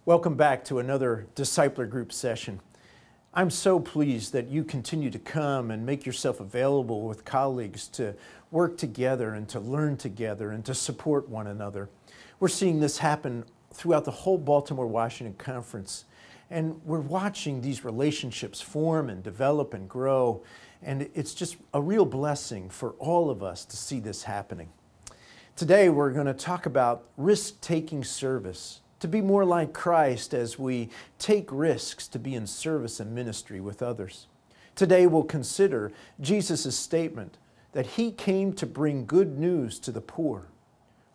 Welcome back to another Discipler Group session. I'm so pleased that you continue to come and make yourself available with colleagues to work together and to learn together and to support one another. We're seeing this happen throughout the whole Baltimore-Washington conference, and we're watching these relationships form and develop and grow, and it's just a real blessing for all of us to see this happening. Today we're going to talk about risk-taking service, to be more like Christ as we take risks to be in service and ministry with others. Today we'll consider Jesus' statement that He came to bring good news to the poor.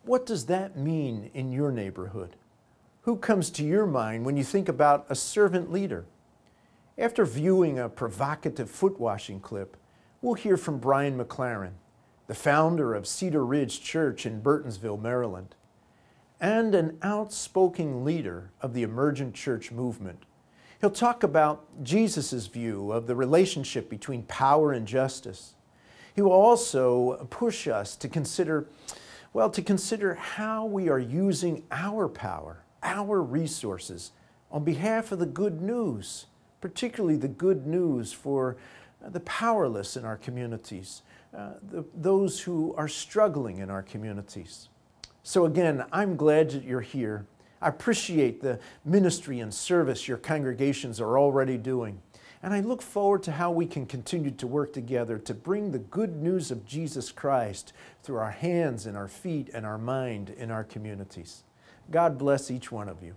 What does that mean in your neighborhood? Who comes to your mind when you think about a servant leader? After viewing a provocative foot washing clip, we'll hear from Brian McLaren, the founder of Cedar Ridge Church in Burtonsville, Maryland, and an outspoken leader of the emergent church movement. He'll talk about Jesus' view of the relationship between power and justice. He will also push us to consider how we are using our power, our resources, on behalf of the good news, particularly the good news for the powerless in our communities, those who are struggling in our communities. So again, I'm glad that you're here. I appreciate the ministry and service your congregations are already doing. And I look forward to how we can continue to work together to bring the good news of Jesus Christ through our hands and our feet and our mind in our communities. God bless each one of you.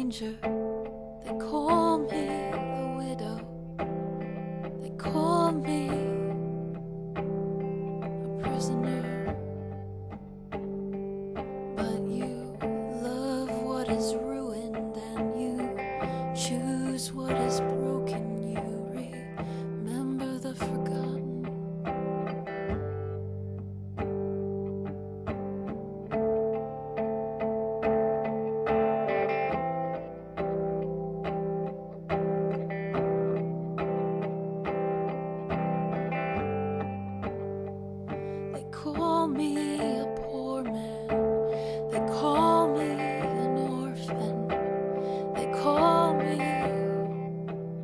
They call me a widow. They call me a prisoner. But you love what is ruined and you choose what is broken. You remember the forgotten. Call me a poor man, they call me an orphan, they call me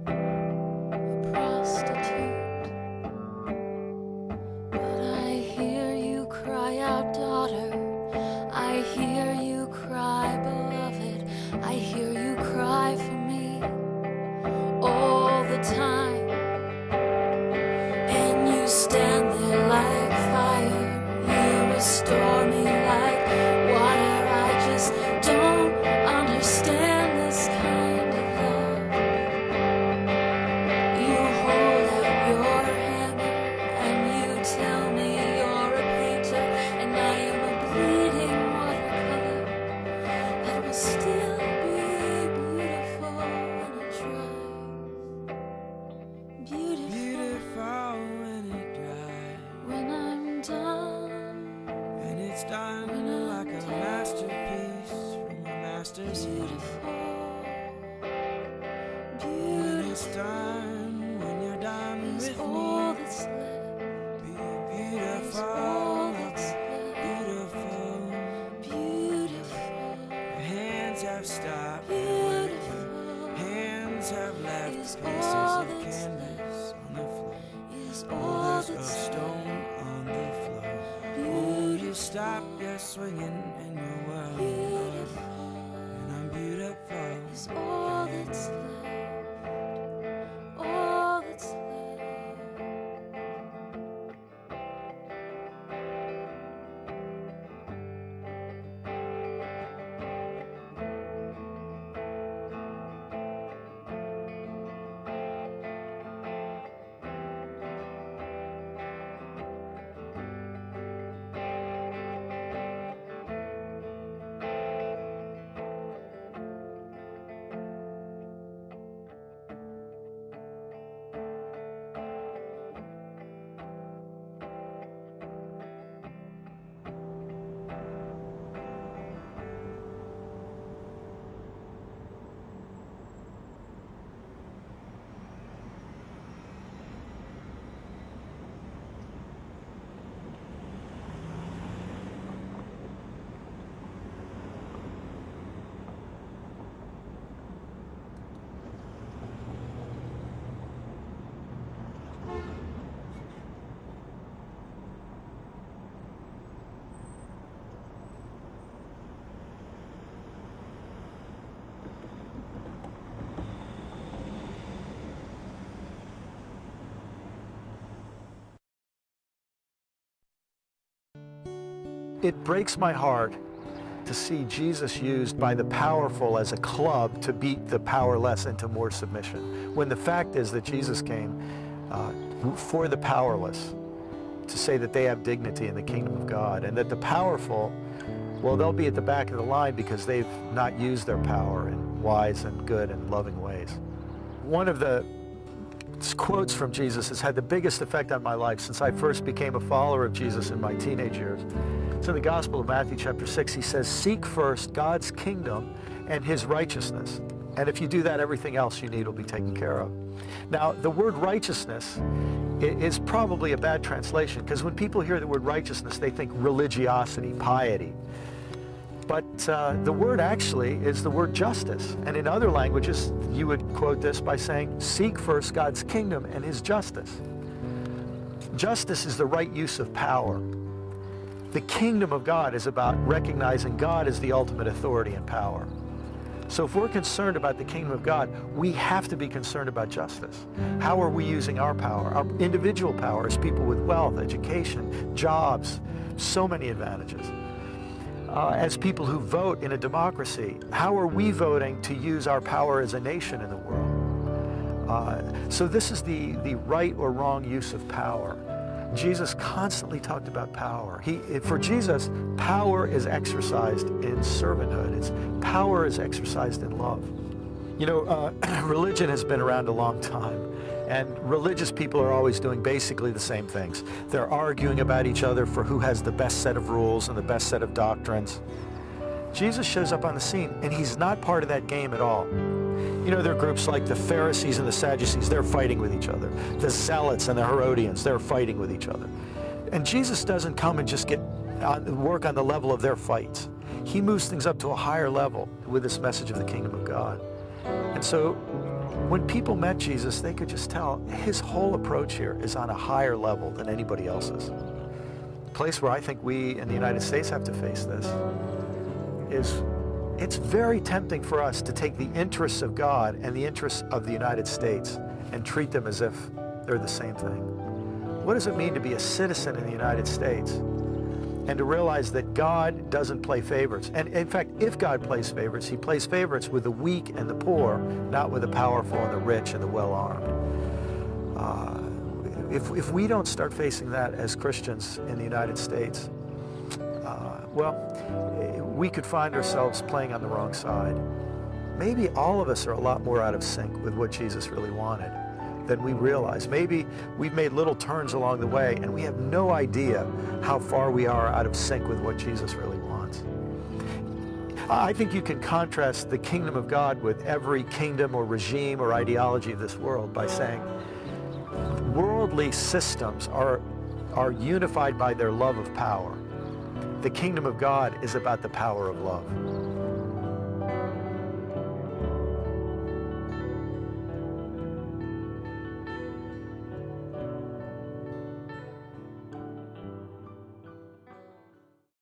a prostitute. But I hear you cry out, daughter, I hear you cry, beloved, I hear you cry for me all the time. And you stand there like fire, you restore me like water. I just don't understand this kind of love. You hold out your hammer and you tell me you're a painter and I am a bleeding watercolor that will still be beautiful when it dries. Beautiful when it dries. When I'm done, and it's done like a masterpiece from a master's hand. When it's done, when you're done with all me, that's left. Beautiful, beautiful, beautiful. Your hands have stopped. Beautiful. Hands have left pieces of canvas on the floor. Oh, there's a stone on the floor. Oh, you stop your swinging and your world, and I'm beautiful. Is all that's left. All that's left. It breaks my heart to see Jesus used by the powerful as a club to beat the powerless into more submission, when the fact is that Jesus came for the powerless, to say that they have dignity in the kingdom of God, and that the powerful, well, they'll be at the back of the line because they've not used their power in wise and good and loving ways. One of the quotes from Jesus has had the biggest effect on my life since I first became a follower of Jesus in my teenage years. It's in the Gospel of Matthew chapter 6. He says, "Seek first God's kingdom and his righteousness. And if you do that, everything else you need will be taken care of." Now, the word righteousness is probably a bad translation, because when people hear the word righteousness, they think religiosity, piety. But the word actually is the word justice. And in other languages, you would quote this by saying, "Seek first God's kingdom and his justice." Justice is the right use of power. The kingdom of God is about recognizing God as the ultimate authority and power. So if we're concerned about the kingdom of God, we have to be concerned about justice. How are we using our power, our individual power as people with wealth, education, jobs, so many advantages? As people who vote in a democracy, how are we voting to use our power as a nation in the world? So this is the right or wrong use of power. Jesus constantly talked about power. For Jesus, power is exercised in servanthood. Power is exercised in love. You know, religion has been around a long time, and religious people are always doing basically the same things. They're arguing about each other for who has the best set of rules and the best set of doctrines. Jesus shows up on the scene, and he's not part of that game at all. You know, there are groups like the Pharisees and the Sadducees, they're fighting with each other. The Zealots and the Herodians, they're fighting with each other. And Jesus doesn't come and just work on the level of their fights. He moves things up to a higher level with this message of the kingdom of God. And so when people met Jesus, they could just tell his whole approach here is on a higher level than anybody else's. The place where I think we in the United States have to face this is it's very tempting for us to take the interests of God and the interests of the United States and treat them as if they're the same thing. What does it mean to be a citizen in the United States and to realize that God doesn't play favorites? And in fact, if God plays favorites, he plays favorites with the weak and the poor, not with the powerful and the rich and the well-armed. If we don't start facing that as Christians in the United States, well, we could find ourselves playing on the wrong side. Maybe all of us are a lot more out of sync with what Jesus really wanted than we realize. Maybe we've made little turns along the way and we have no idea how far we are out of sync with what Jesus really wants. I think you can contrast the kingdom of God with every kingdom or regime or ideology of this world by saying worldly systems are unified by their love of power. The kingdom of God is about the power of love.